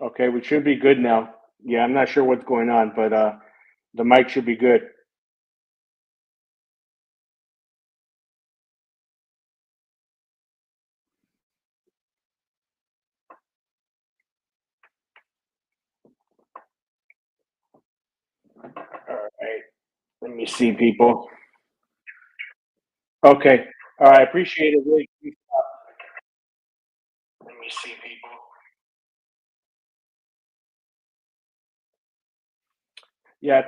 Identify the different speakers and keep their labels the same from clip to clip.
Speaker 1: Okay, we should be good now. Yeah, I'm not sure what's going on, but the mic should be good. All right. Let me see, people. Okay. All right. Appreciate it. Really. Let me see, people. Yeah.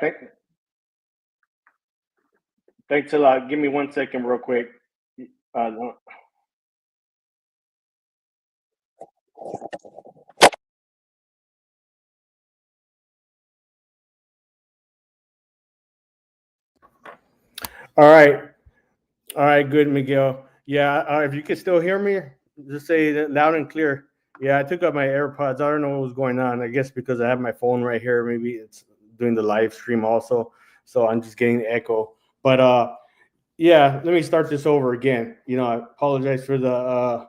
Speaker 1: Thanks a lot. Give me 1 second, real quick. No. All right. All right. Good, Miguel. Yeah. If you can still hear me, just say that loud and clear. Yeah, I took out my AirPods. I don't know what was going on. I guess because I have my phone right here. Maybe it's doing the live stream also. So I'm just getting the echo. But yeah, let me start this over again. I apologize for the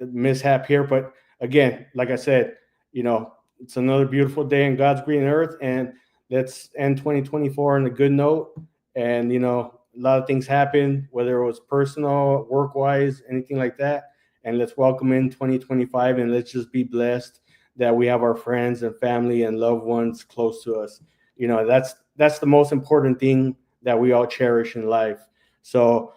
Speaker 1: mishap here, but again, like I said, it's another beautiful day in God's green earth, and let's end 2024 on a good note. And a lot of things happened, whether it was personal, work wise, anything like that. And let's welcome in 2025, and let's just be blessed that we have our friends and family and loved ones close to us. That's the most important thing that we all cherish in life. So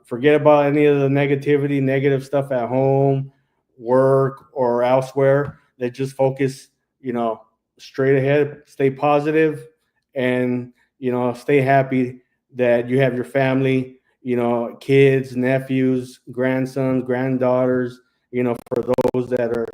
Speaker 1: forget about any of the negativity, negative stuff at home, work, or elsewhere. They just focus, straight ahead, stay positive, and stay happy that you have your family, kids, nephews, grandsons, granddaughters. For those that are,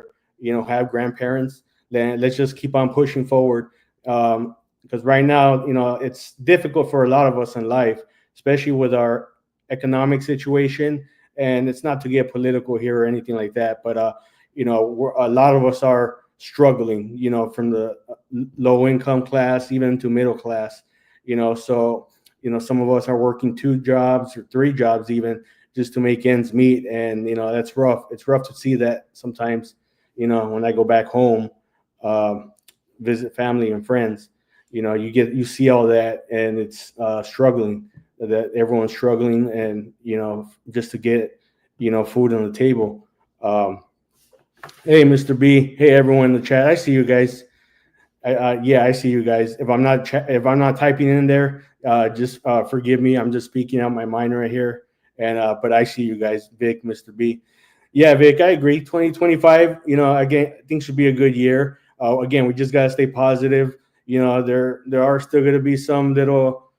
Speaker 1: have grandparents, then let's just keep on pushing forward. Because right now, it's difficult for a lot of us in life, especially with our economic situation. And it's not to get political here or anything like that, but a lot of us are struggling. From the low income class even to middle class. So some of us are working 2 jobs or 3 jobs even just to make ends meet, and that's rough. It's rough to see that sometimes. When I go back home, visit family and friends, you see all that, and it's struggling, that everyone's struggling, and just to get food on the table. Hey, Mr. B. Hey, everyone in the chat. I see you guys. Yeah, I see you guys. If I'm not typing in there, just forgive me. I'm just speaking out my mind right here. And but I see you guys, Vic, Mr. B. Yeah, Vic, I agree. 2025, again, I think should be a good year. Again, we just gotta stay positive. There are still gonna be some little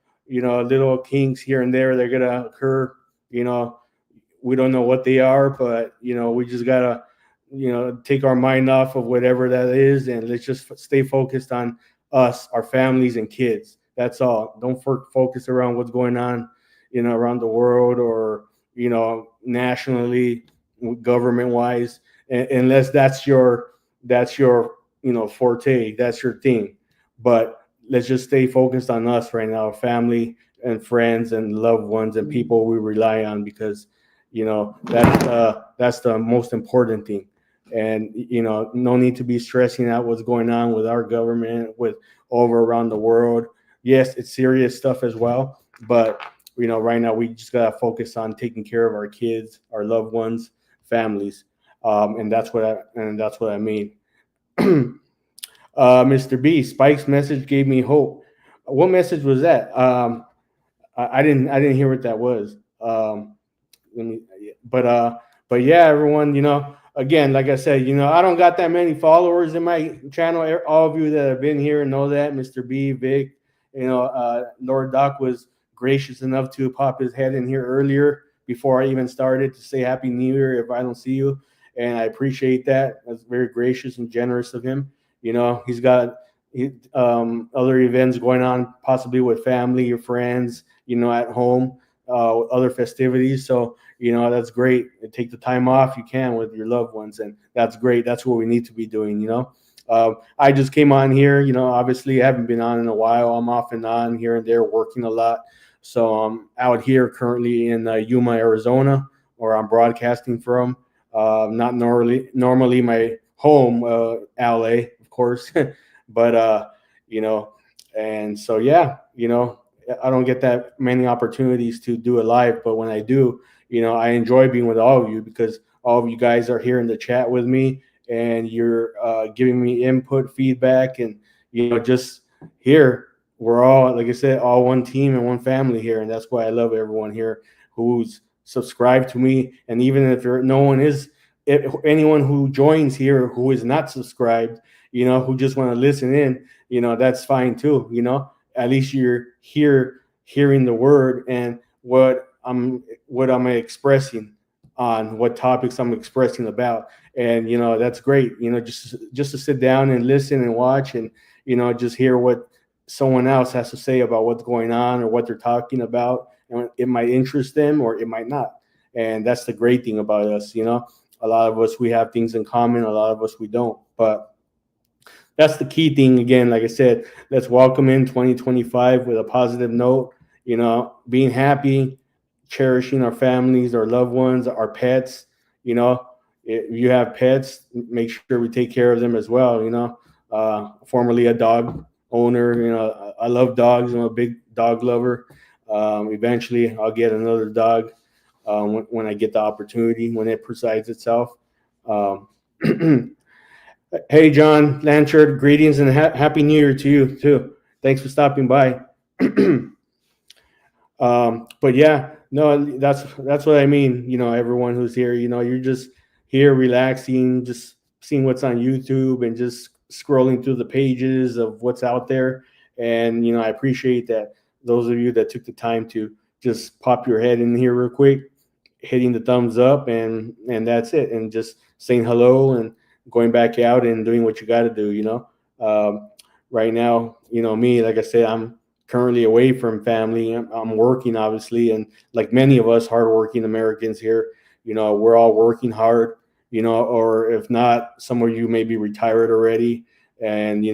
Speaker 1: kinks here and there. They're gonna occur. You know, we don't know what they are, but we just gotta take our mind off of whatever that is, and let's just stay focused on us, our families, and kids. That's all. Don't focus around what's going on, around the world, or nationally, government wise, unless that's your forte, that's your thing. But let's just stay focused on us right now, family and friends and loved ones and people we rely on, because that's the most important thing. And no need to be stressing out what's going on with our government, with over around the world. Yes, it's serious stuff as well, but right now we just gotta focus on taking care of our kids, our loved ones, families. And that's what I mean. Mr. B, Spike's message gave me hope. What message was that? I didn't hear what that was. Let me, but but yeah, everyone, again, like I said, I don't got that many followers in my channel. All of you that have been here know that. Mr. B, Vic, Lord Doc was gracious enough to pop his head in here earlier before I even started to say Happy New Year if I don't see you, and I appreciate that. That's very gracious and generous of him. He's got other events going on, possibly with family or friends, at home, other festivities. So that's great. Take the time off you can with your loved ones, and that's great. That's what we need to be doing. I just came on here. Obviously I haven't been on in a while. I'm off and on here and there, working a lot. So I'm out here currently in Yuma, Arizona, where I'm broadcasting from. Not normally my home, LA, of course, but you know, and so yeah, I don't get that many opportunities to do it live, but when I do, I enjoy being with all of you because all of you guys are here in the chat with me, and you're giving me input, feedback, and just here we're all, like I said, all one team and one family here, and that's why I love everyone here who's subscribed to me, and even if no one is, if anyone who joins here who is not subscribed, who just want to listen in, that's fine too. At least you're here hearing the word and what I'm expressing on what topics I'm expressing about, and that's great. Just to sit down and listen and watch, and just hear what someone else has to say about what's going on or what they're talking about, and it might interest them or it might not. And that's the great thing about us. A lot of us, we have things in common, a lot of us we don't, but that's the key thing. Again, like I said, let's welcome in 2025 with a positive note, being happy, cherishing our families, our loved ones, our pets. If you have pets, make sure we take care of them as well. Formerly a dog owner, I love dogs. I'm a big dog lover. Eventually I'll get another dog when I get the opportunity, when it presents itself. Um, Hey, John Lanchard, greetings and happy New Year to you too. Thanks for stopping by. But yeah, no, that's what I mean. Everyone who's here, you're just here relaxing, just seeing what's on YouTube and just scrolling through the pages of what's out there. And I appreciate that those of you that took the time to just pop your head in here real quick, hitting the thumbs up, and that's it, and just saying hello and going back out and doing what you got to do. Right now, me, like I said, I'm currently away from family. I'm working, obviously, and like many of us hardworking Americans here, we're all working hard. Or if not, some of you may be retired already, and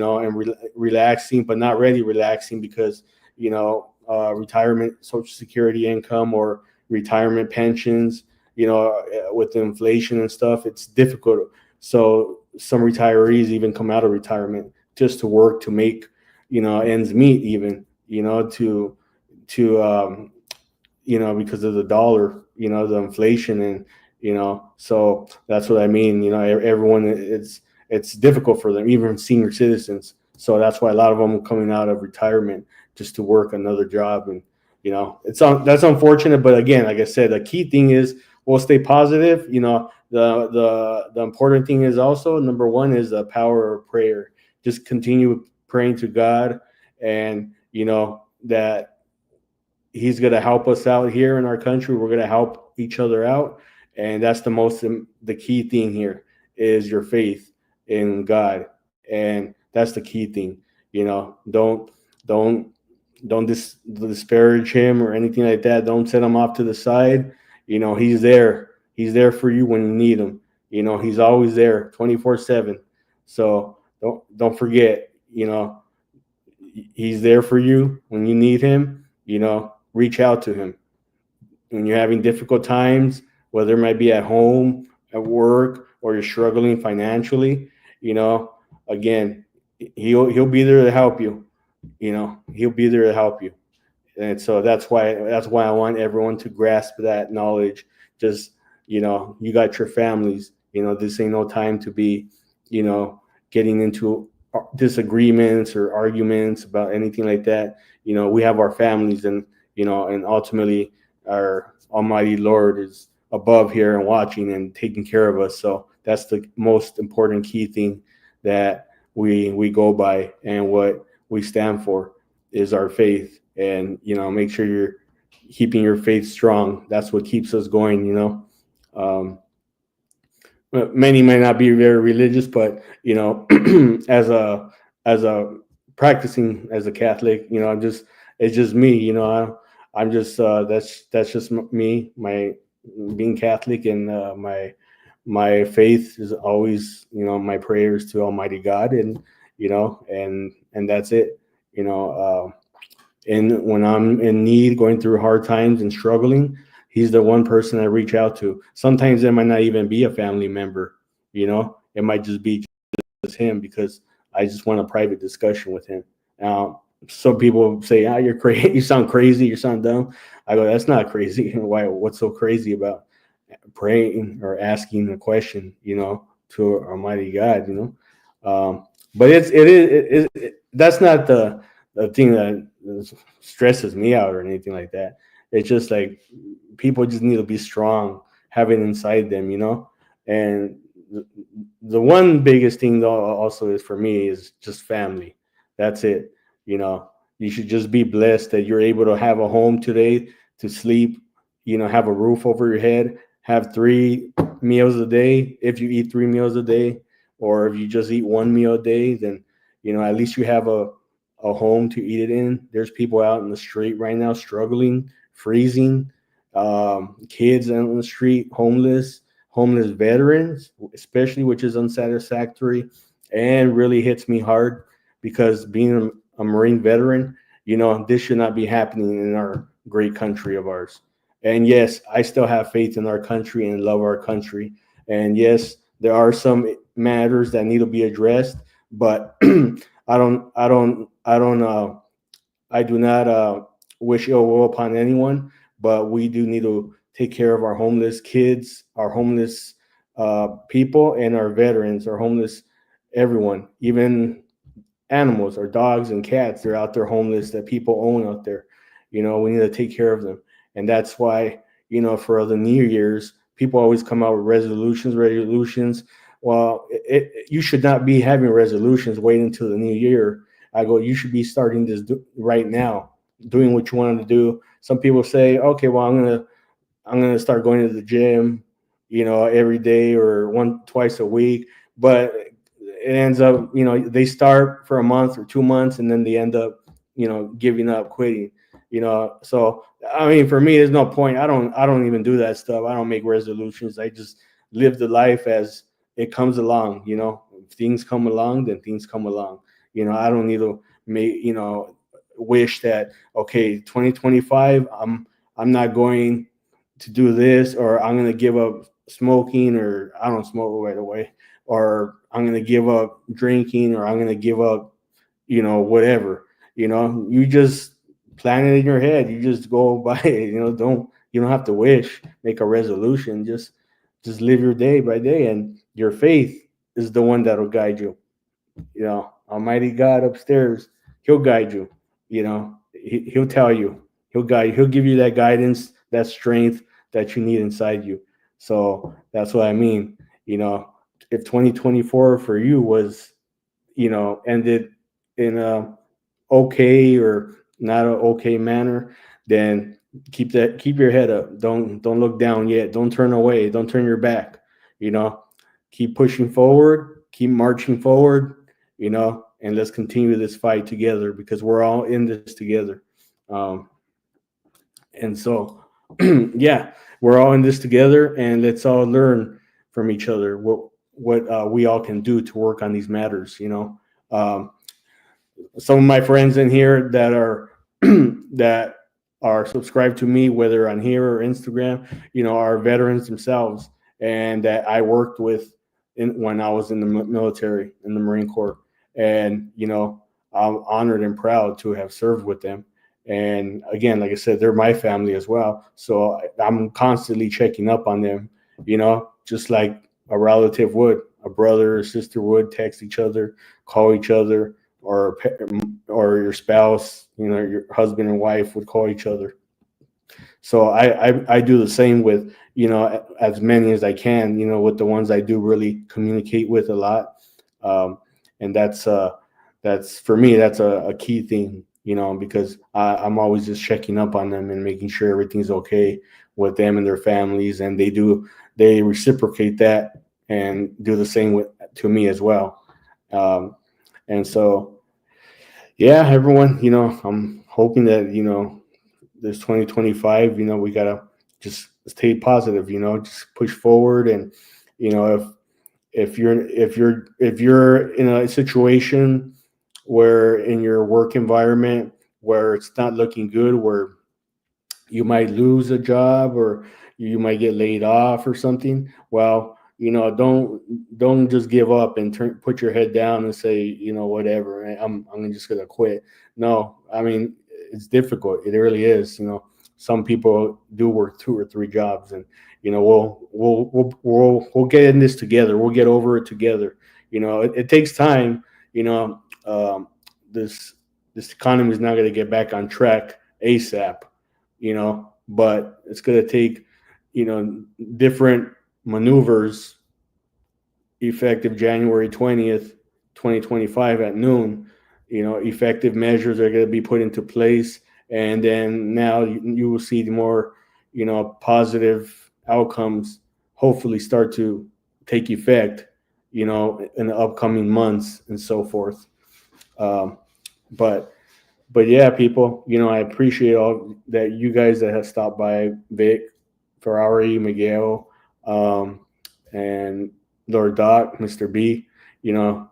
Speaker 1: relaxing, but not really relaxing because retirement Social Security income or retirement pensions, with the inflation and stuff, it's difficult. So some retirees even come out of retirement just to work to make ends meet, even because of the dollar, the inflation, and so that's what I mean. Everyone, it's difficult for them, even senior citizens. So that's why a lot of them are coming out of retirement just to work another job. And that's unfortunate, but again, like I said, the key thing is we'll stay positive. The important thing is also, number one, is the power of prayer. Just continue praying to God, and that He's going to help us out here in our country. We're going to help each other out, and that's the key thing here is your faith in God, and that's the key thing. Don't disparage Him or anything like that. Don't set Him off to the side. He's there. He's there for you when you need Him. He's always there, 24/7. So don't forget. He's there for you when you need Him. Reach out to Him when you're having difficult times, whether it might be at home, at work, or you're struggling financially. Again, He'll be there to help you. He'll be there to help you. And so that's why I want everyone to grasp that knowledge. Just you got your families. This ain't no time to be getting into disagreements or arguments about anything like that. We have our families, and and ultimately our Almighty Lord is above here and watching and taking care of us. So that's the most important key thing that we go by, and what we stand for is our faith. And make sure you're keeping your faith strong. That's what keeps us going. Many may not be very religious, but as a practicing as a Catholic, it's just me. I'm just that's just me. My being Catholic, and my faith is always my prayers to Almighty God, and and that's it. And when I'm in need, going through hard times and struggling, he's the one person I reach out to. Sometimes it might not even be a family member, it might just be just him because I just want a private discussion with him. Now, some people say, you're crazy, you sound crazy, you sound dumb. I go, that's not crazy. Why? What's so crazy about praying or asking a question, to Almighty God, but that's not the thing that stresses me out or anything like that. It's just like people just need to be strong, have it inside them, and the one biggest thing though also is for me is just family. That's it. You should just be blessed that you're able to have a home today to sleep, have a roof over your head, have 3 meals a day. If you eat 3 meals a day, or if you just eat 1 meal a day, then, at least you have a home to eat it in. There's people out in the street right now struggling, freezing, kids on the street, homeless veterans, especially, which is unsatisfactory and really hits me hard because being a Marine veteran, this should not be happening in our great country of ours. And yes, I still have faith in our country and love our country. And yes, there are some matters that need to be addressed, but I do not wish ill will upon anyone. But we do need to take care of our homeless kids, our homeless people, and our veterans, our homeless everyone, even animals, our dogs and cats. They're out there homeless that people own out there. We need to take care of them, and that's why for the New Year's, people always come out with resolutions. Well, you should not be having resolutions waiting until the new year. I go, you should be starting this right now, doing what you wanted to do. Some people say, okay, well, I'm gonna start going to the gym, every day or twice a week. But it ends up, they start for a month or 2 months, and then they end up, giving up, quitting. So I mean, for me, there's no point. I don't even do that stuff. I don't make resolutions. I just live the life as it comes along. If things come along, then things come along. I don't need to make, wish that, okay, 2025, I'm not going to do this, or I'm going to give up smoking, or I don't smoke right away, or I'm going to give up drinking, or I'm going to give up, whatever. You just plan it in your head. You just go by it. You don't have to wish, make a resolution. Just live your day by day, and your faith is the one that'll guide you. Almighty God upstairs, he'll guide you. He'll tell you, he'll guide you, he'll give you that guidance, that strength that you need inside you. So that's what I mean. If 2024 for you was, ended in a okay or not an okay manner, then keep your head up. Don't look down yet. Don't turn away. Don't turn your back. Keep pushing forward, keep marching forward, and let's continue this fight together because we're all in this together. And so, yeah, we're all in this together, and let's all learn from each other what we all can do to work on these matters. Some of my friends in here that are that are subscribed to me, whether on here or Instagram, are veterans themselves, and that I worked with when I was in the military, in the Marine Corps. And I'm honored and proud to have served with them. And again, like I said, they're my family as well. So I'm constantly checking up on them, just like a relative would, a brother or sister would text each other, call each other, or your spouse, your husband and wife would call each other. So I do the same with, as many as I can, with the ones I do really communicate with a lot. And that's for me, that's a key thing, because I'm always just checking up on them and making sure everything's okay with them and their families. And they reciprocate that and do the same to me as well. And so, yeah, everyone, I'm hoping that, this 2025, we got to just stay positive, just push forward. And, if you're in a situation where in your work environment where it's not looking good, where you might lose a job or you might get laid off or something. Well, don't just give up and put your head down and say, whatever, I'm just gonna quit. No, I mean, it's difficult. It really is. Some people do work 2 or 3 jobs, and we'll get in this together. We'll get over it together. It takes time. This economy is not going to get back on track ASAP. But it's going to take different maneuvers effective January 20th, 2025 at noon. Effective measures are going to be put into place, and then now you will see the more positive outcomes hopefully start to take effect in the upcoming months and so forth. But yeah, people, I appreciate all that you guys that have stopped by, Vic, Ferrari, Miguel, and Lord Doc, Mr. B. You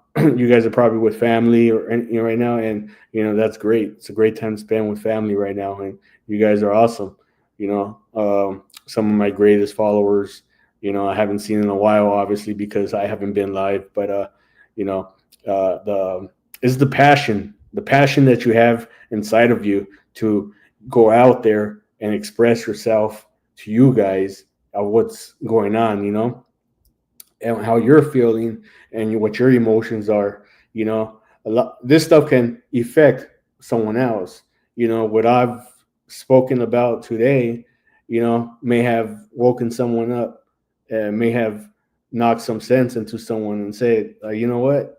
Speaker 1: guys are probably with family or right now, and that's great. It's a great time to spend with family right now, and you guys are awesome. Some of my greatest followers. I haven't seen in a while, obviously, because I haven't been live, but the is the passion that you have inside of you to go out there and express yourself to you guys of what's going on, and how you're feeling and what your emotions are. This stuff can affect someone else. What I've spoken about today, may have woken someone up, may have knocked some sense into someone and said, you know what?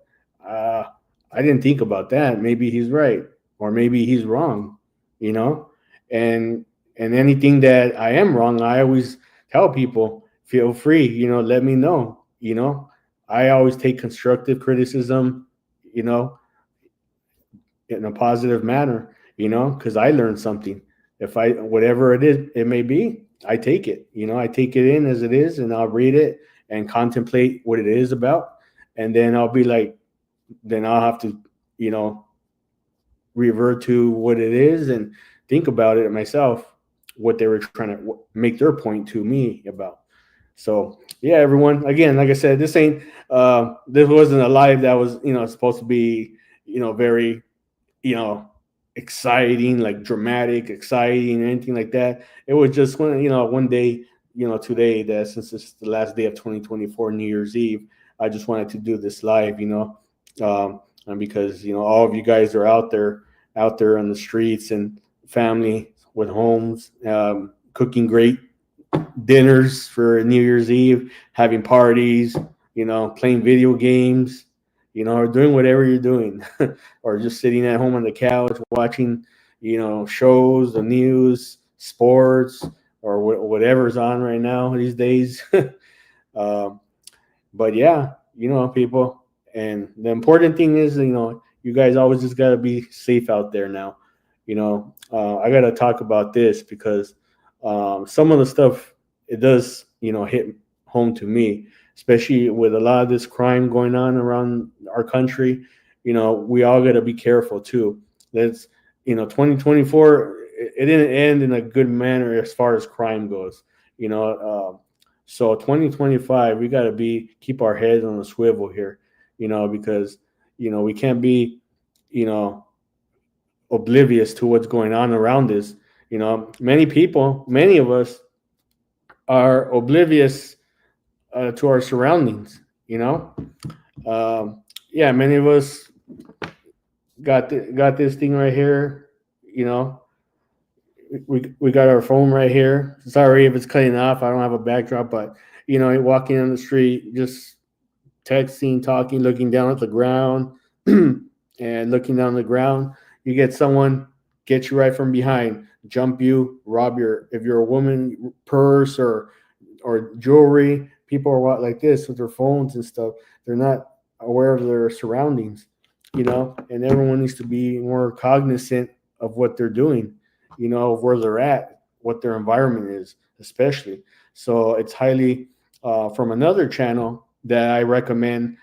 Speaker 1: I didn't think about that. Maybe he's right, or maybe he's wrong, and anything that I am wrong, I always tell people, feel free, let me know. I always take constructive criticism, in a positive manner, because I learned something. If whatever it may be, I take it, I take it in as it is, and I'll read it and contemplate what it is about. And then I'll be like, then I'll have to, revert to what it is and think about it myself, what they were trying to make their point to me about. So yeah, everyone, again, like I said, this wasn't a live that was, supposed to be, very, exciting, like dramatic, exciting, anything like that. It was just one day, today, that since it's the last day of 2024, New Year's Eve, I just wanted to do this live, and because, all of you guys are out there on the streets and family with homes, cooking great dinners for New Year's Eve, having parties, playing video games, or doing whatever you're doing, or just sitting at home on the couch watching, shows, the news, sports, or whatever's on right now these days. But yeah, people, and the important thing is, you guys always just got to be safe out there now. I got to talk about this because some of the stuff, it does, hit home to me, especially with a lot of this crime going on around our country. We all got to be careful too. That's, 2024, it didn't end in a good manner as far as crime goes. So 2025, we got to keep our heads on a swivel here, because, we can't be, oblivious to what's going on around us. Many of us are oblivious to our surroundings. Yeah, many of us got this thing right here. We got our phone right here. Sorry if it's cutting off. I don't have a backdrop, but walking on the street, just texting, talking, looking down at the ground, and looking down the ground. You get someone, get you right from behind, jump you, rob if you're a woman, purse or jewelry. People are like this with their phones and stuff. They're not aware of their surroundings, and everyone needs to be more cognizant of what they're doing, where they're at, what their environment is, especially. So it's highly from another channel that I recommend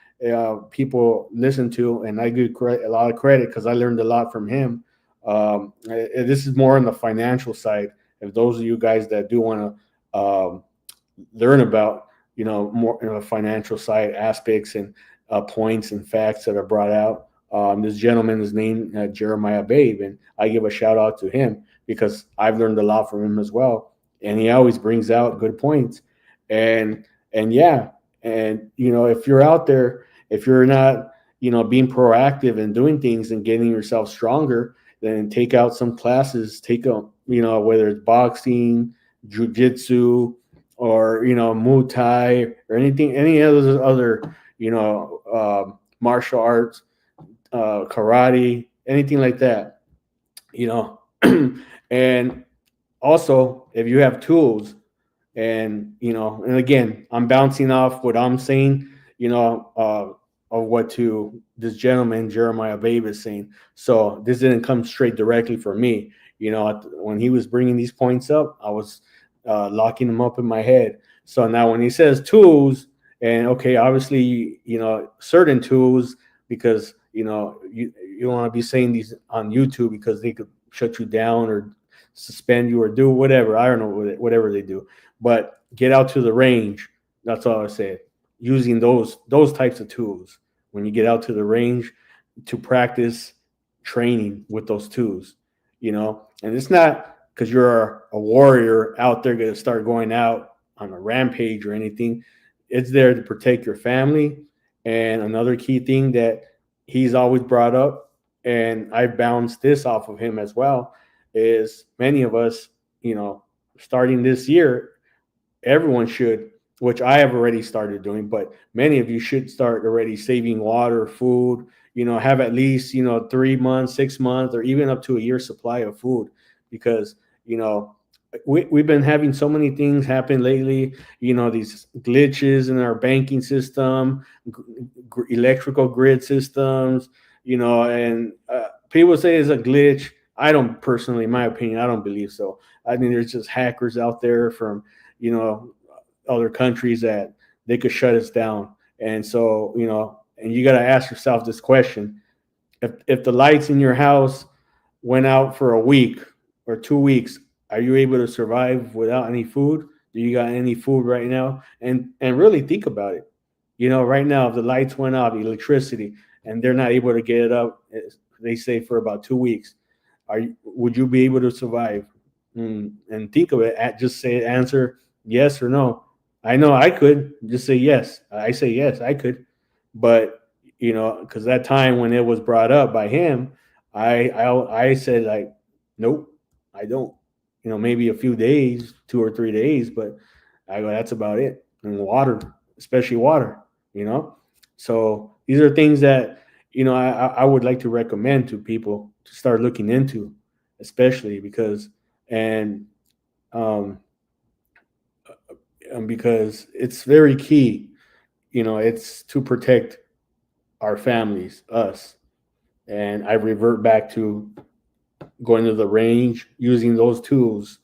Speaker 1: people listen to, and I give a lot of credit because I learned a lot from him. This is more on the financial side, if those of you guys that do want to learn about, more financial side aspects and points and facts that are brought out. This gentleman is named Jeremiah Babe, and I give a shout out to him because I've learned a lot from him as well, and he always brings out good points. And yeah, and if you're out there, if you're not, being proactive and doing things and getting yourself stronger, then take out some classes. Take a, whether it's boxing, jujitsu, or Muay Thai or anything, any other martial arts, karate, anything like that, you know. And also, if you have tools, and again, I'm bouncing off what I'm saying, of what to this gentleman Jeremiah Babe is saying. So this didn't come straight directly from me. When he was bringing these points up, I was locking them up in my head. So now when he says tools, and okay, obviously, certain tools, because you don't want to be saying these on YouTube because they could shut you down or suspend you or do whatever. I don't know, whatever they do. But get out to the range. That's all I say. Using those types of tools when you get out to the range to practice training with those tools, and it's not because you're a warrior out there going to start going out on a rampage or anything. It's there to protect your family. And another key thing that he's always brought up, and I bounced this off of him as well, is many of us, starting this year, everyone should, which I have already started doing, but many of you should start already saving water, food, have at least, 3 months, 6 months, or even up to a year supply of food, because, we've been having so many things happen lately, these glitches in our banking system, electrical grid systems, and people say it's a glitch. I don't personally, in my opinion, I don't believe so. I think there's just hackers out there from, other countries that they could shut us down. And so, and you got to ask yourself this question. If the lights in your house went out for a week or 2 weeks, are you able to survive without any food? Do you got any food right now? And really think about it. Right now, if the lights went out, electricity, and they're not able to get it up, they say for about 2 weeks, would you be able to survive? And think of it. Just say answer yes or no. I know I could just say yes. I say yes, I could, but because that time when it was brought up by him, I said like, nope, I don't. Maybe a few days, 2 or 3 days, but I go, that's about it. And water, especially water. So these are things that I would like to recommend to people to start looking into, especially because um, because it's very key. It's to protect our families, us. And I revert back to going to the range, using those tools.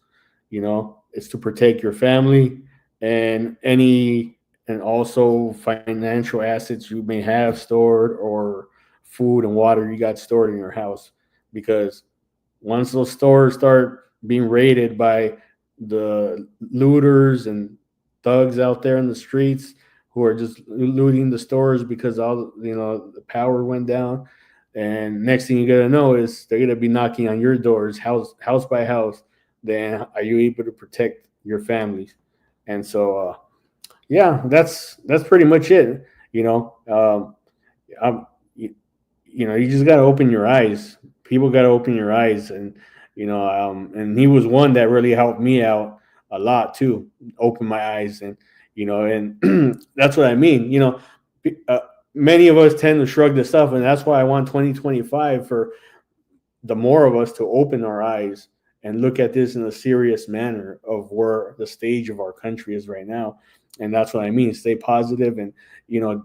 Speaker 1: It's to protect your family and also financial assets you may have stored, or food and water you got stored in your house. Because once those stores start being raided by the looters and thugs out there in the streets who are just looting the stores because all the power went down, and next thing you gotta know is they're gonna be knocking on your doors, house by house. Then are you able to protect your families? And so yeah, that's pretty much it. I'm, you just got to open your eyes. People got to open your eyes, and he was one that really helped me out a lot too, open my eyes, and that's what I mean. Uh, Many of us tend to shrug this stuff, and that's why I want 2025 for the more of us to open our eyes and look at this in a serious manner of where the stage of our country is right now. And that's what I mean. Stay positive and,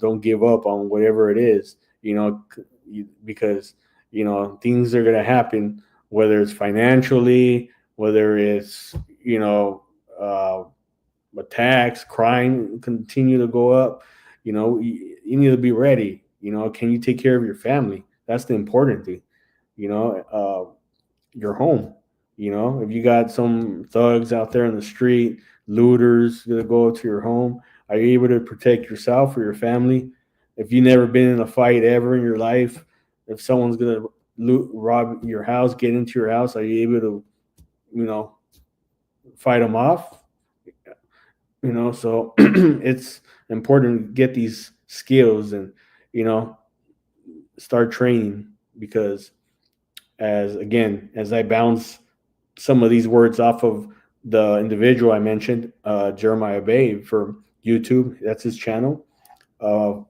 Speaker 1: don't give up on whatever it is, because, things are going to happen, whether it's financially, whether it's, uh, attacks, crime continue to go up. You need to be ready. Can you take care of your family? That's the important thing. Your home. You know, if you got some thugs out there in the street, looters gonna go to your home, are you able to protect yourself or your family? If you never been in a fight ever in your life, if someone's gonna rob your house, get into your house, are you able to, you know, fight them off? You know, so it's important to get these skills and, you know, start training because as I bounce some of these words off of the individual I mentioned, Jeremiah Bay from YouTube. That's his channel. Uh,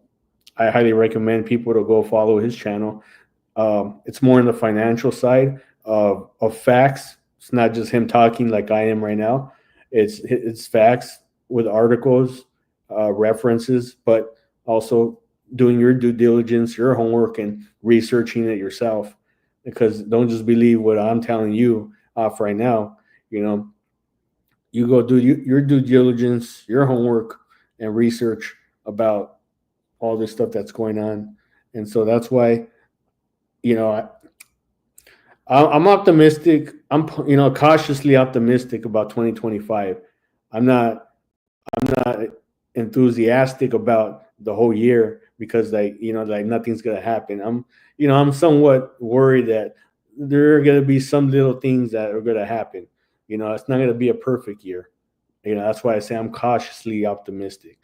Speaker 1: I highly recommend people to go follow his channel. It's more in the financial side of facts. It's not just him talking like I am right now. It's facts with articles, references, but also doing your due diligence, your homework, and researching it yourself. Because don't just believe what I'm telling you off right now. You know, you go do your due diligence, your homework, and research about all this stuff that's going on. And so that's why, you know, I'm optimistic. I'm, you know, cautiously optimistic about 2025. I'm not I'm not enthusiastic about the whole year because, like, you know, like nothing's gonna happen. I'm somewhat worried that there are gonna be some little things that are gonna happen. You know, it's not gonna be a perfect year. You know, that's why I say I'm cautiously optimistic.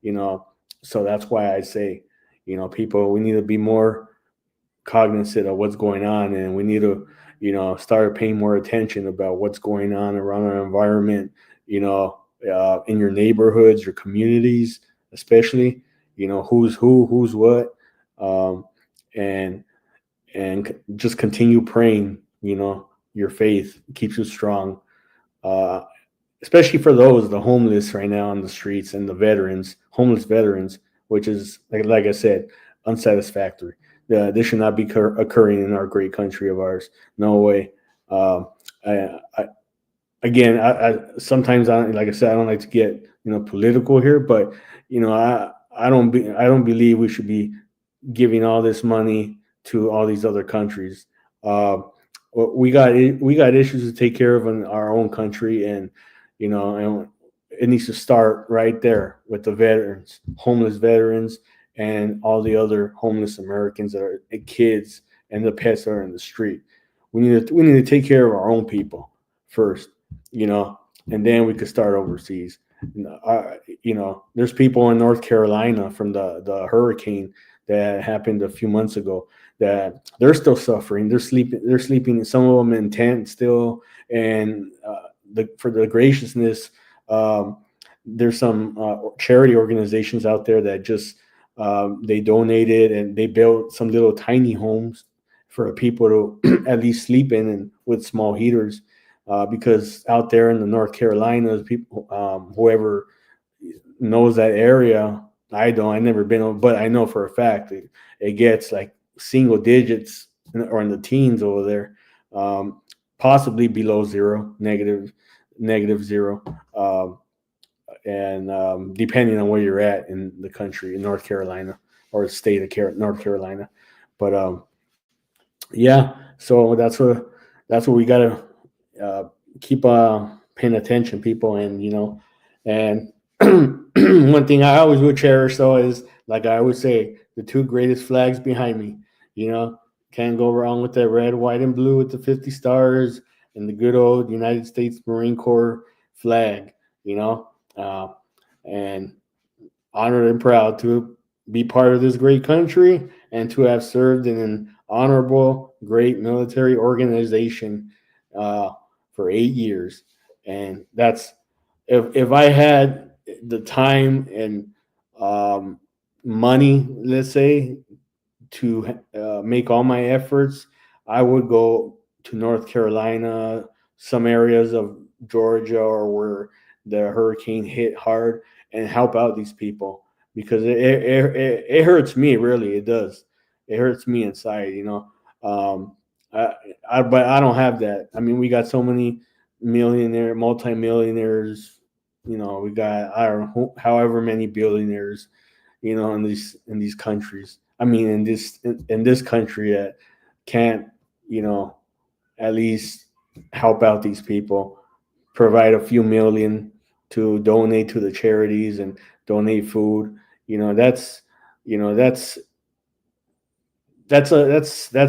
Speaker 1: You know, so that's why I say, you know, people, we need to be more cognizant of what's going on, and we need to, you know, start paying more attention about what's going on around our environment, you know, in your neighborhoods, your communities, especially, you know, who's who, who's what, um, and just continue praying. You know, your faith keeps you strong, uh, especially for the homeless right now on the streets and the veterans, homeless veterans, which is like I said, unsatisfactory. This should not be occurring in our great country of ours. No way. Um, I again, I sometimes like I said, I don't like to get, you know, political here, but, you know, I don't believe we should be giving all this money to all these other countries. Uh, we got issues to take care of in our own country, and, you know, and it needs to start right there with the veterans, homeless veterans, and all the other homeless Americans that are kids and the pets that are in the street. We need to take care of our own people first, you know, and then we could start overseas. You know, there's people in North Carolina from the hurricane that happened a few months ago that they're still suffering. They're sleeping. Some of them in tents still. And for the graciousness, um, there's some charity organizations out there that just they donated and they built some little tiny homes for people to at least sleep in and with small heaters. Because out there in the North Carolinas, people, whoever knows that area, I don't. I never been, but I know for a fact it gets like single digits or in the teens over there, possibly below zero, negative zero, and depending on where you're at in the country, in North Carolina or the state of North Carolina. But yeah, so that's what we gotta uh, keep paying attention, people, and, you know, and one thing I always would cherish though is, like I always say, the two greatest flags behind me. You know, can't go wrong with that red, white, and blue with the 50 stars and the good old United States Marine Corps flag. You know, uh, and honored and proud to be part of this great country and to have served in an honorable, great military organization uh, for 8 years. And that's, if I had the time and um, money, let's say, to make all my efforts, I would go to North Carolina, some areas of Georgia, or where the hurricane hit hard, and help out these people, because it hurts me, really. It does. It hurts me inside, you know. Um, I, but I don't have that. I mean, we got so many multimillionaires. You know, we got, I don't know, however many billionaires, you know, in these countries. I mean, in this country that can't, you know, at least help out these people, provide a few million to donate to the charities and donate food. You know, that's you know that's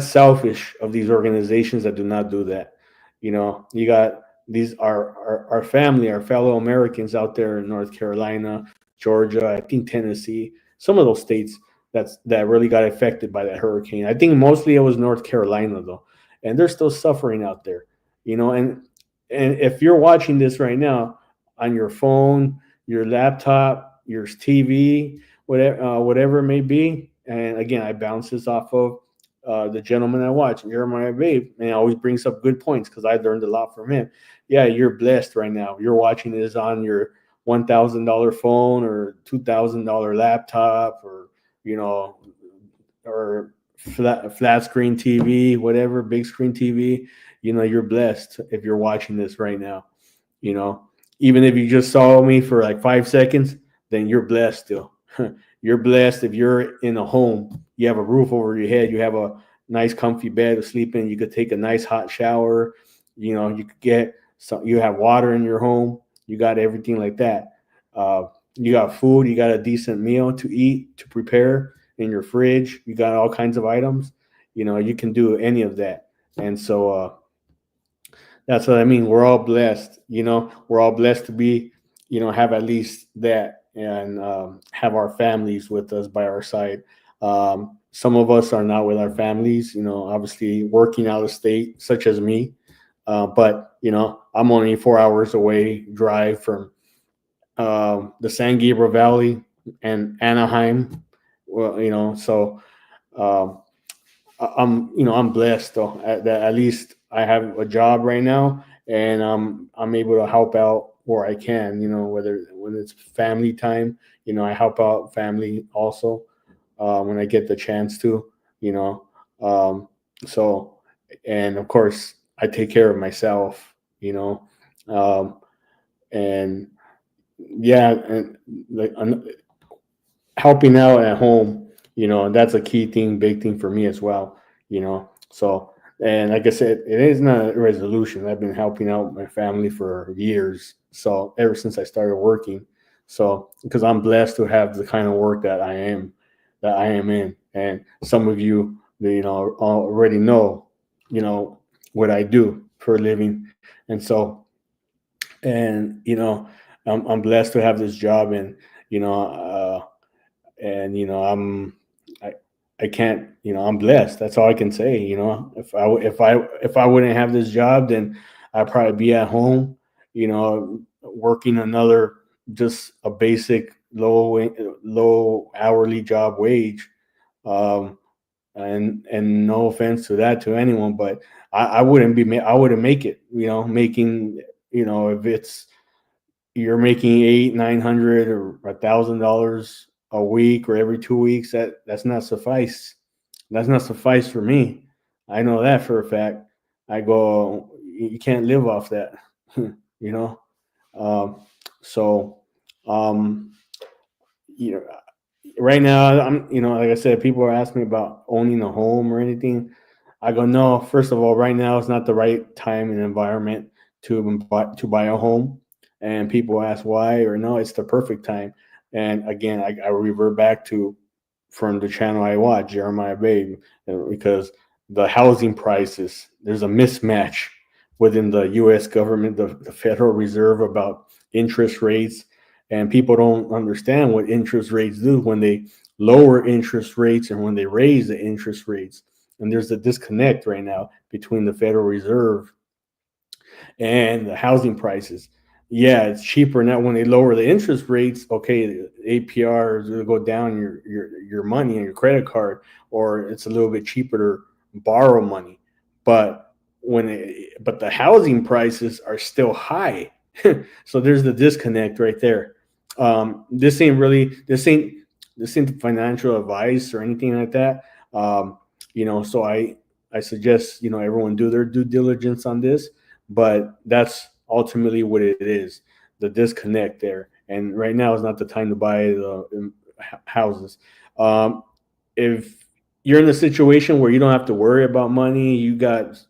Speaker 1: selfish of these organizations that do not do that. You know, you got these our family, our fellow Americans out there in North Carolina, Georgia, I think Tennessee, some of those states that really got affected by that hurricane. I think mostly it was North Carolina though, and they're still suffering out there. You know, and if you're watching this right now on your phone, your laptop, your TV, whatever it may be, and again, I bounce this off of the gentleman I watch, Jeremiah Babe, and he always brings up good points because I learned a lot from him. Yeah, you're blessed right now. You're watching this on your $1,000 phone or $2,000 laptop, or you know, or flat screen TV, whatever, big screen TV. You know, you're blessed if you're watching this right now. You know, even if you just saw me for like 5 seconds, then you're blessed still. You're blessed if you're in a home, you have a roof over your head, you have a nice comfy bed to sleep in, you could take a nice hot shower, you know, you could get some, you have water in your home, you got everything like that. You got food, you got a decent meal to eat, to prepare in your fridge, you got all kinds of items, you know, you can do any of that. And so that's what I mean. We're all blessed, you know, we're all blessed to be, you know, have at least that, and have our families with us by our side. Some of us are not with our families, you know, obviously working out of state, such as me. But, you know, I'm only 4 hours away drive from the San Gabriel Valley and Anaheim. Well, you know, so um, you know, I'm blessed though. At least I have a job right now, and I'm able to help out where I can. You know, whether when it's family time, you know, I help out family also when I get the chance to. You know, um, so and of course I take care of myself. You know, um, and yeah, and like helping out at home, you know, that's a key thing, big thing for me as well, you know. So, and like I said, it is not a resolution. I've been helping out my family for years. So, ever since I started working. So, because I'm blessed to have the kind of work that I am in. And some of you, you know, already know, you know, what I do for a living. And so, and, you know, I'm blessed to have this job, and, you know, and you know I I can't, you know, I'm blessed. That's all I can say. You know, if I wouldn't have this job, then I'd probably be at home, you know, working another, just a basic low hourly job wage. um and no offense to that, to anyone, but I wouldn't I wouldn't make it, you know, making, you know, if it's, you're making 800, 900, or $1,000 a week or every 2 weeks, that's not suffice. That's not suffice for me. I know that for a fact. I go, you can't live off that, you know. Um, so, um, you know, right now I'm, you know, like I said, people are asking me about owning a home or anything. I go, no. First of all, right now is not the right time and environment to buy a home. And people ask why, or no, it's the perfect time. And again, I revert back to, from the channel I watch, Jeremiah Babe, because the housing prices, there's a mismatch within the U.S. government, the Federal Reserve, about interest rates, and people don't understand what interest rates do when they lower interest rates and when they raise the interest rates. And there's a disconnect right now between the Federal Reserve and the housing prices. Yeah, it's cheaper now when they lower the interest rates. Okay, the APR is going to go down your money and your credit card, or it's a little bit cheaper to borrow money. But but the housing prices are still high, so there's the disconnect right there. This ain't financial advice or anything like that. You know, so I suggest, you know, everyone do their due diligence on this, but that's ultimately what it is, the disconnect there. And right now is not the time to buy the houses. If you're in a situation where you don't have to worry about money, you got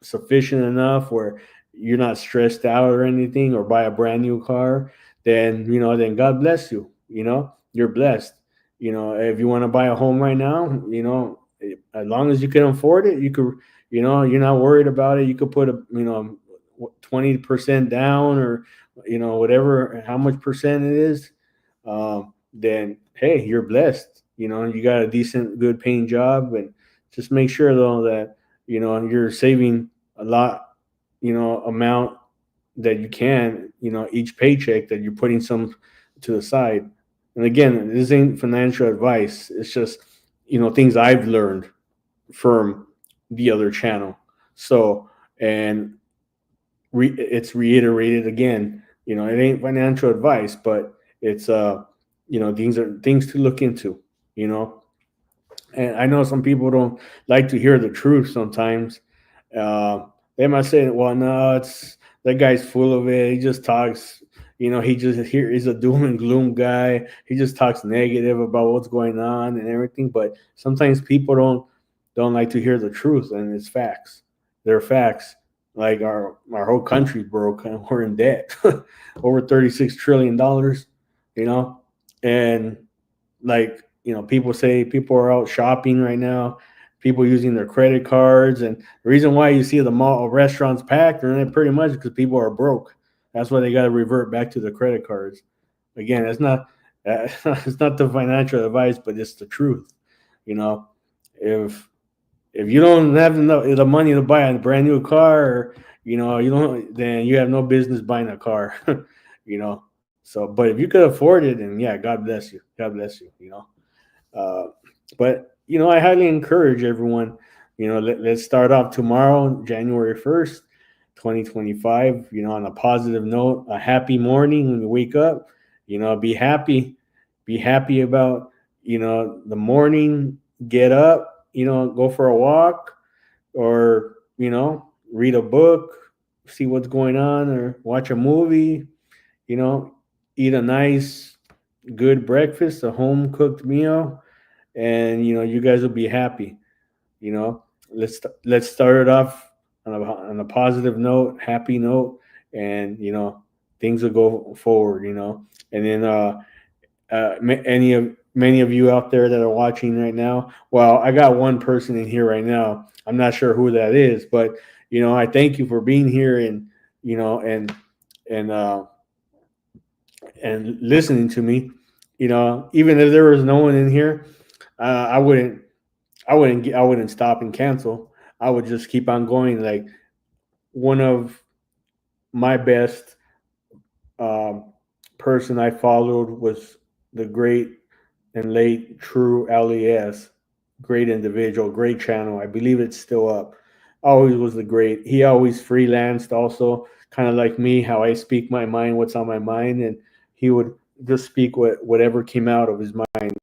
Speaker 1: sufficient enough where you're not stressed out or anything, or buy a brand new car, then then God bless you. You're blessed. If you want to buy a home right now, as long as you can afford it, you could, you're not worried about it. You could put 20% down, or whatever, how much percent it is. Then hey, you're blessed. You got a decent, good paying job, and just make sure though that you're saving a lot, amount that you can, each paycheck, that you're putting some to the side. And again, this ain't financial advice. It's just things I've learned from the other channel. So, and it's reiterated again. It ain't financial advice, but it's things are things to look into. You know, and I know some people don't like to hear the truth sometimes. They might say, "Well, no, it's that guy's full of it. He just talks. He just here is a doom and gloom guy. He just talks negative about what's going on and everything." But sometimes people don't like to hear the truth, and it's facts. They're facts. Like our whole country's broke, and we're in debt, over $36 trillion. You know, and like people say people are out shopping right now, people using their credit cards, and the reason why you see the mall restaurants packed, and pretty much because people are broke. That's why they got to revert back to the credit cards. Again, it's not it's not the financial advice, but it's the truth. you know if you don't have enough the money to buy a brand new car, or you don't, then you have no business buying a car. you know so, but if you could afford it, then yeah, God bless you, God bless you. uh, but I highly encourage everyone. Let's start off tomorrow, January 1st, 2025. On a positive note, a happy morning when you wake up. Be happy, be happy about the morning. Get up, go for a walk, or read a book, see what's going on, or watch a movie. You know, eat a nice, good breakfast, a home cooked meal, and you guys will be happy. Let's start it off on a positive note, happy note, and things will go forward. And then many of you out there that are watching right now. Well, I got one person in here right now. I'm not sure who that is, but I thank you for being here, and and uh, and listening to me. Even if there was no one in here, I wouldn't I wouldn't stop and cancel. I would just keep on going. Like, one of my best um, person I followed was the great and late True Les. Great individual, great channel. I believe it's still up. Always was the great. He always freelanced also, kind of like me, how I speak my mind, what's on my mind, and he would just speak whatever came out of his mind.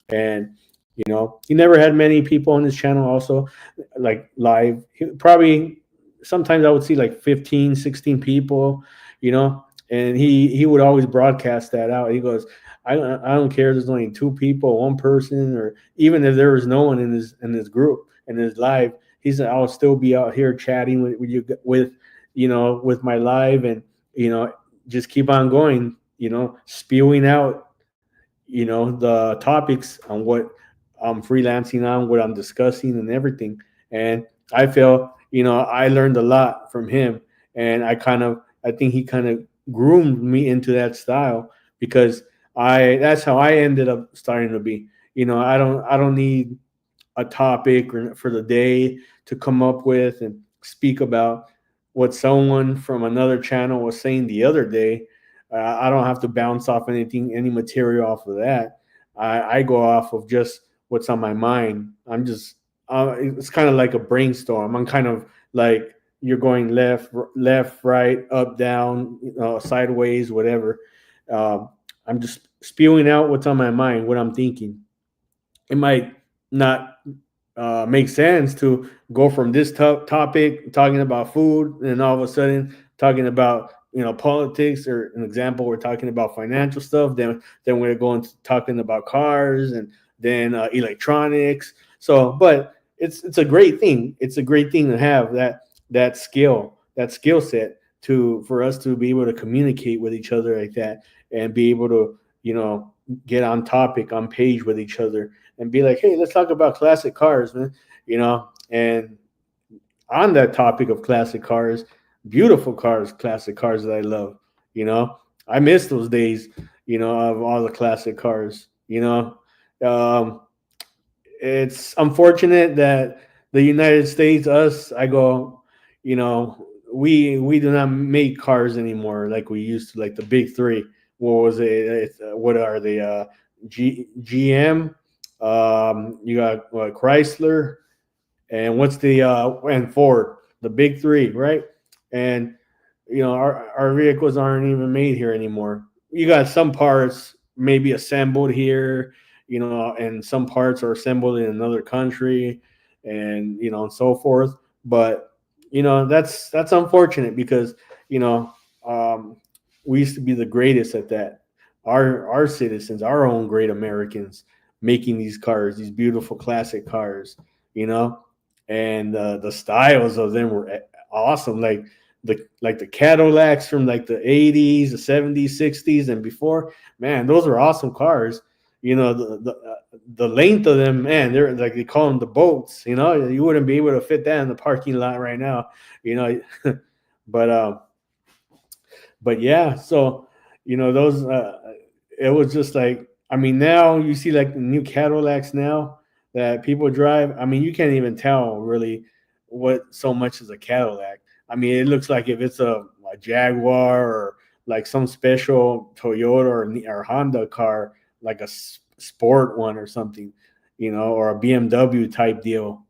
Speaker 1: And he never had many people on his channel also, like live. Probably sometimes I would see like 15, 16 people, and he would always broadcast that out. He goes, I don't care if there's only two people, one person, or even if there was no one in his group, in his live. He said, I'll still be out here chatting with you, with my live, and just keep on going, spewing out the topics on what I'm freelancing on, what I'm discussing, and everything. And I feel, I learned a lot from him, and I think he kind of groomed me into that style, because that's how I ended up starting to be. I don't need a topic for the day to come up with and speak about what someone from another channel was saying the other day. I don't have to bounce off any material off of that. I go off of just what's on my mind. It's kind of like a brainstorm. I'm kind of like, you're going left, right, up, down, sideways, whatever. I'm just spewing out what's on my mind, what I'm thinking. It might not make sense to go from this topic talking about food, and all of a sudden talking about politics, or an example, we're talking about financial stuff, then we're going to talking about cars, and then electronics. So, but it's a great thing. It's a great thing to have that. that skill set to for us to be able to communicate with each other like that and be able to, get on topic, on page with each other and be like, hey, let's talk about classic cars, man. And on that topic of classic cars, beautiful cars, classic cars that I love, you know, I miss those days, of all the classic cars, um, it's unfortunate that the United States, us, I go, we do not make cars anymore like we used to, like the big three. What was it? What are they? GM. You got what, Chrysler, and what's the and Ford, the big three, right? And our vehicles aren't even made here anymore. You got some parts maybe assembled here, and some parts are assembled in another country, and and so forth. But that's unfortunate because you know um, we used to be the greatest at that. Our citizens, our own great Americans, making these cars, these beautiful classic cars, you know, and the styles of them were awesome. Like the Cadillacs from like the 80s, the 70s, 60s, and before. Man, those are awesome cars. The length of them, man, they're like they call them the boats. You wouldn't be able to fit that in the parking lot right now. You know, but yeah. So those. It was just like, I mean, now you see like the new Cadillacs now that people drive. I mean, you can't even tell really what so much is a Cadillac. I mean, it looks like if it's a Jaguar or like some special Toyota or Honda car, like a sport one or something, or a BMW type deal.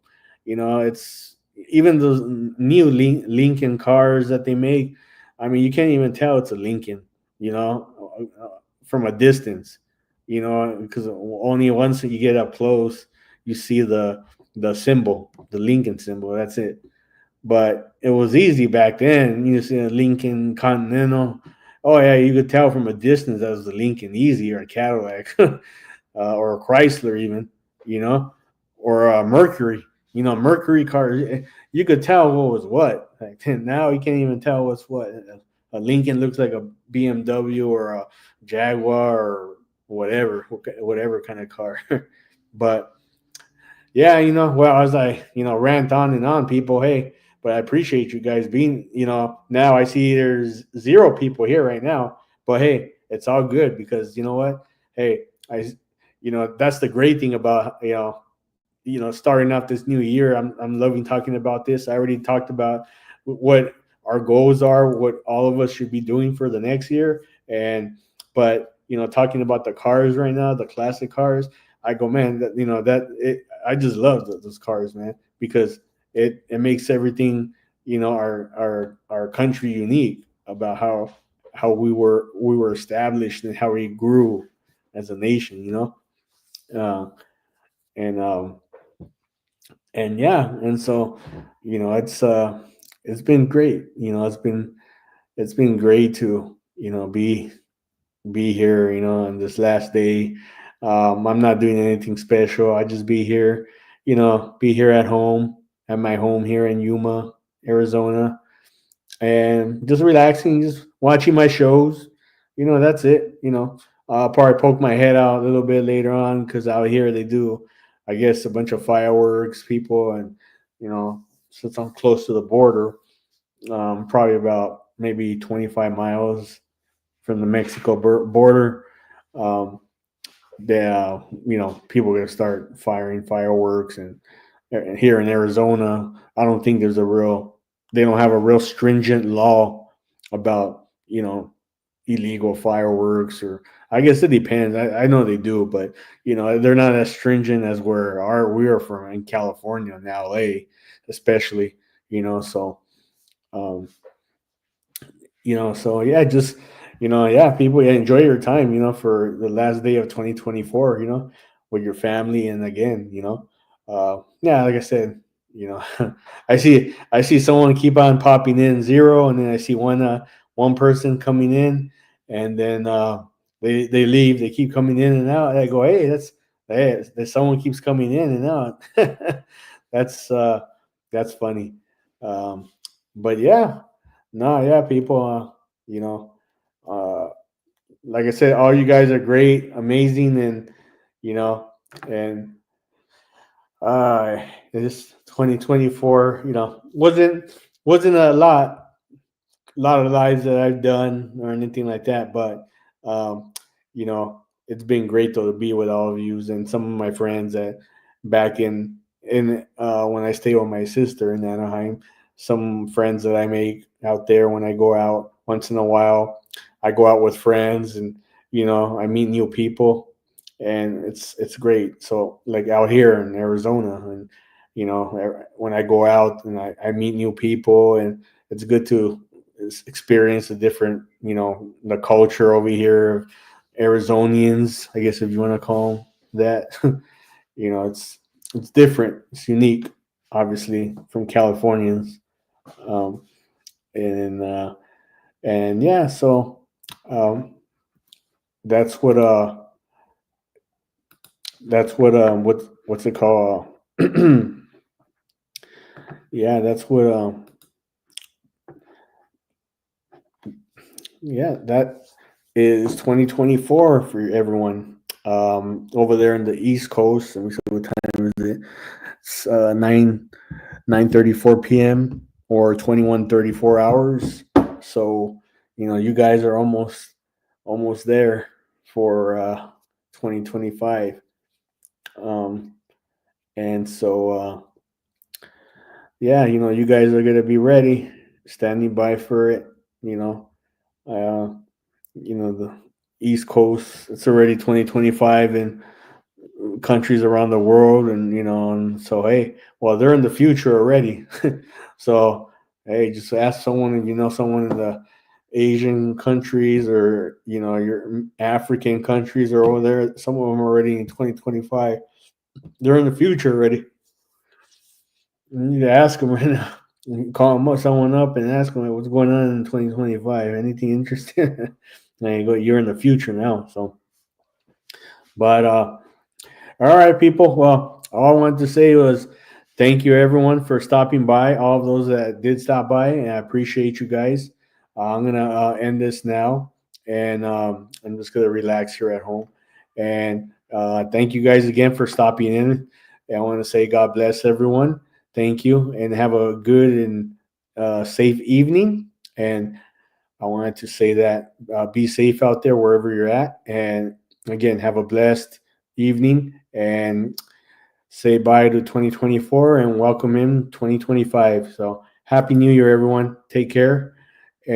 Speaker 1: It's even those new Lincoln cars that they make. I mean, you can't even tell it's a Lincoln, from a distance, because only once you get up close, you see the symbol, the Lincoln symbol. That's it. But it was easy back then. You see a Lincoln Continental. Oh yeah, you could tell from a distance that was the Lincoln, easy, or a Cadillac, or a Chrysler even, you know, or a Mercury. Mercury cars. You could tell what was what. Like now, you can't even tell what's what. A Lincoln looks like a BMW or a Jaguar or whatever kind of car. But yeah, well, as I, rant on and on, people, hey, but I appreciate you guys being, now I see there's zero people here right now, but hey, it's all good because you know what? Hey, that's the great thing about, starting off this new year. I'm loving talking about this. I already talked about what our goals are, what all of us should be doing for the next year. But talking about the cars right now, the classic cars, I go, man, I just love those cars, man, because it makes everything, our country unique about how we were established and how we grew as a nation, uh, and yeah, and so it's been great. It's been great to be here, on this last day. I'm not doing anything special. I just be here at home, at my home here in Yuma, Arizona, and just relaxing, just watching my shows. That's it. I'll probably poke my head out a little bit later on because out here they do, I guess, a bunch of fireworks, people, and since I'm close to the border, probably about maybe 25 miles from the Mexico border. Um, people are gonna start firing fireworks, and here in Arizona, I don't think they don't have a real stringent law about illegal fireworks, or I guess it depends. I know they do, but they're not as stringent as where we are from in California and LA, especially. So um, so yeah, just yeah, people, yeah, enjoy your time, for the last day of 2024, with your family. And again, yeah, like I said, I see someone keep on popping in zero, and then I see one person coming in, and then they leave. They keep coming in and out. And I go, hey, that someone keeps coming in and out. that's uh that's funny. But yeah, no, yeah, people, you know, uh, like I said, all you guys are great, amazing, and you know, and this 2024, wasn't a lot of lives that I've done or anything like that, but you know, it's been great though to be with all of you and some of my friends that back in when I stay with my sister in Anaheim, some friends that I make out there when I go out once in a while. I go out with friends and I meet new people and it's great. So like out here in Arizona and when I go out and I meet new people and it's good to experience the different, the culture over here, Arizonians, I guess if you want to call them that. It's different. It's unique, obviously, from Californians. Um, and and yeah, so um, that's what's it called? Yeah, that's what yeah, that is 2024 for everyone over there in the East Coast. And we said what time is it? It's 9:34 p.m. or 21:34 hours. So you guys are almost there for 2025. Um, and so yeah, you guys are gonna be ready, standing by for it. You know, uh, the East Coast. It's already 2025 in countries around the world, and so hey, well, they're in the future already. So hey, just ask someone if you know someone in the Asian countries or your African countries are over there. Some of them are already in 2025. They're in the future already. You need to ask them right now. You can call them up, someone up, and ask them like, what's going on in 2025. Anything interesting? There you go. You're in the future now. So, but all right, people. Well, all I wanted to say was thank you everyone for stopping by. All of those that did stop by, and I appreciate you guys. I'm gonna end this now, and I'm just gonna relax here at home. And thank you guys again for stopping in. And I want to say God bless everyone. Thank you, and have a good and safe evening. And I wanted to say that be safe out there wherever you're at. And again, have a blessed evening and say bye to 2024 and welcome in 2025. So happy New Year, everyone. Take care. And